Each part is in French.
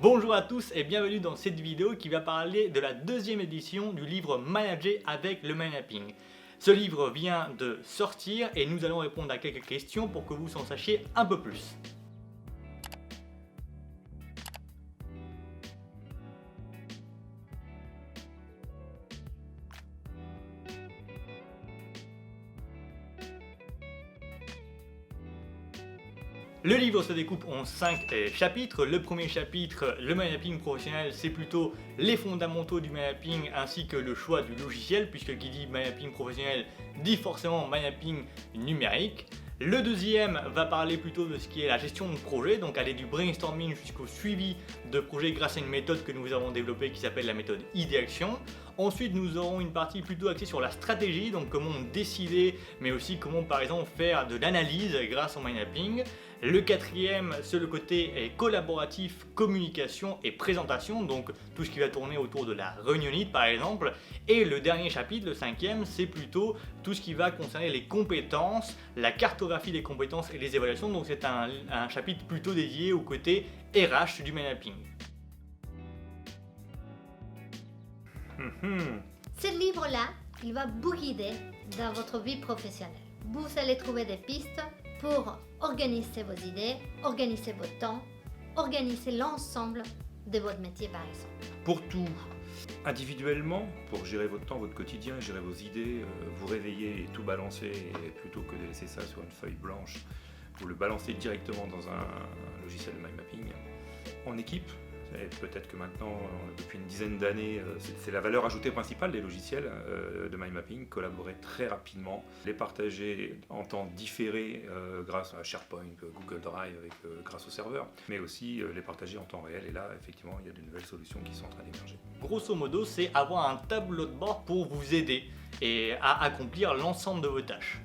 Bonjour à tous et bienvenue dans cette vidéo qui va parler de la deuxième édition du livre Manager avec le mind mapping. Ce livre vient de sortir et nous allons répondre à quelques questions pour que vous en sachiez un peu plus. Le livre se découpe en 5 chapitres. Le premier chapitre, le mind mapping professionnel, c'est plutôt les fondamentaux du mind mapping ainsi que le choix du logiciel, puisque qui dit mind mapping professionnel dit forcément mind mapping numérique. Le deuxième va parler plutôt de ce qui est la gestion de projet, donc aller du brainstorming jusqu'au suivi de projet grâce à une méthode que nous avons développée qui s'appelle la méthode idée-action. Ensuite, nous aurons une partie plutôt axée sur la stratégie, donc comment décider, mais aussi comment par exemple faire de l'analyse grâce au mind mapping. Le quatrième, c'est le côté collaboratif, communication et présentation, donc tout ce qui va tourner autour de la réunionite par exemple. Et le dernier chapitre, le cinquième, c'est plutôt tout ce qui va concerner les compétences, la cartographie des compétences et les évaluations, donc c'est un chapitre plutôt dédié au côté RH du mind mapping. Ce livre-là, il va vous guider dans votre vie professionnelle. Vous allez trouver des pistes pour organiser vos idées, organiser votre temps, organiser l'ensemble de votre métier par exemple. Pour tout, individuellement, pour gérer votre temps, votre quotidien, gérer vos idées, vous réveiller et tout balancer, et plutôt que de laisser ça sur une feuille blanche, vous le balancez directement dans un logiciel de mind mapping en équipe. Et peut-être que maintenant, depuis une dizaine d'années, c'est la valeur ajoutée principale des logiciels de mind mapping, collaborer très rapidement, les partager en temps différé grâce à SharePoint, Google Drive, grâce au serveur, mais aussi les partager en temps réel. Et là, effectivement, il y a de nouvelles solutions qui sont en train d'émerger. Grosso modo, c'est avoir un tableau de bord pour vous aider et à accomplir l'ensemble de vos tâches.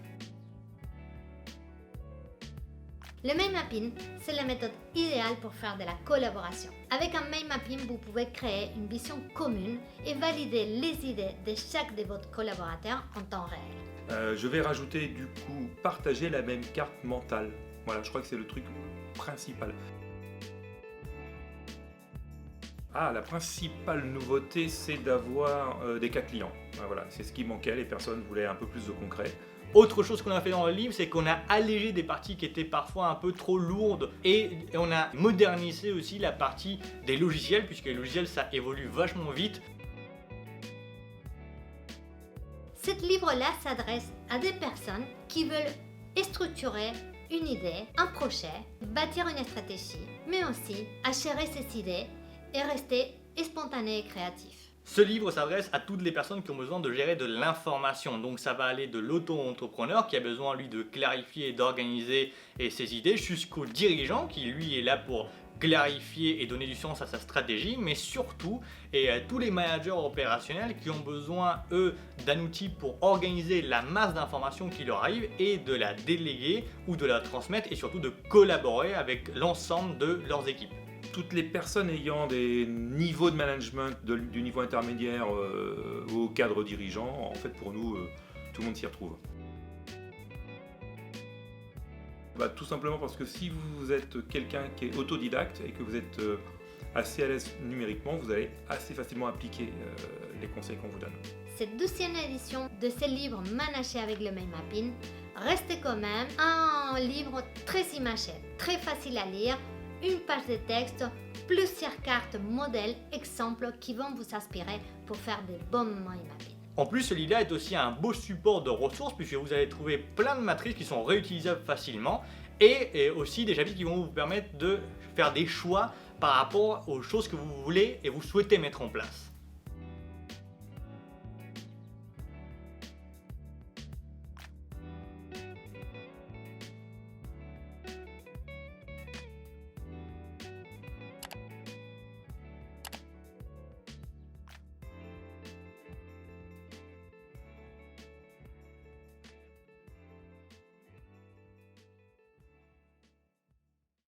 Le mind mapping, c'est la méthode idéale pour faire de la collaboration. Avec un mind mapping, vous pouvez créer une vision commune et valider les idées de chaque de vos collaborateurs en temps réel. Je vais rajouter du coup partager la même carte mentale. Voilà, je crois que c'est le truc principal. La principale nouveauté, c'est d'avoir des cas clients. Voilà, c'est ce qui manquait, les personnes voulaient un peu plus de concret. Autre chose qu'on a fait dans le livre, c'est qu'on a allégé des parties qui étaient parfois un peu trop lourdes et on a modernisé aussi la partie des logiciels, puisque les logiciels ça évolue vachement vite. Ce livre-là s'adresse à des personnes qui veulent structurer une idée, un projet, bâtir une stratégie, mais aussi à gérer ses idées et rester spontané et créatif. Ce livre s'adresse à toutes les personnes qui ont besoin de gérer de l'information. Donc ça va aller de l'auto-entrepreneur qui a besoin lui de clarifier et d'organiser ses idées jusqu'au dirigeant qui lui est là pour clarifier et donner du sens à sa stratégie, mais surtout tous les managers opérationnels qui ont besoin eux d'un outil pour organiser la masse d'informations qui leur arrive et de la déléguer ou de la transmettre et surtout de collaborer avec l'ensemble de leurs équipes. Toutes les personnes ayant des niveaux de management du niveau intermédiaire au cadre dirigeant, en fait pour nous, tout le monde s'y retrouve. Tout simplement parce que si vous êtes quelqu'un qui est autodidacte et que vous êtes assez à l'aise numériquement, vous allez assez facilement appliquer les conseils qu'on vous donne. Cette 12e édition de ce livre Manager avec le mind mapping reste quand même un livre très imagé, très facile à lire, une page de texte, plusieurs cartes, modèles, exemples qui vont vous inspirer pour faire des bons mind mapping. En plus, ce livre-là est aussi un beau support de ressources puisque vous allez trouver plein de matrices qui sont réutilisables facilement et aussi des chapitres qui vont vous permettre de faire des choix par rapport aux choses que vous voulez et vous souhaitez mettre en place.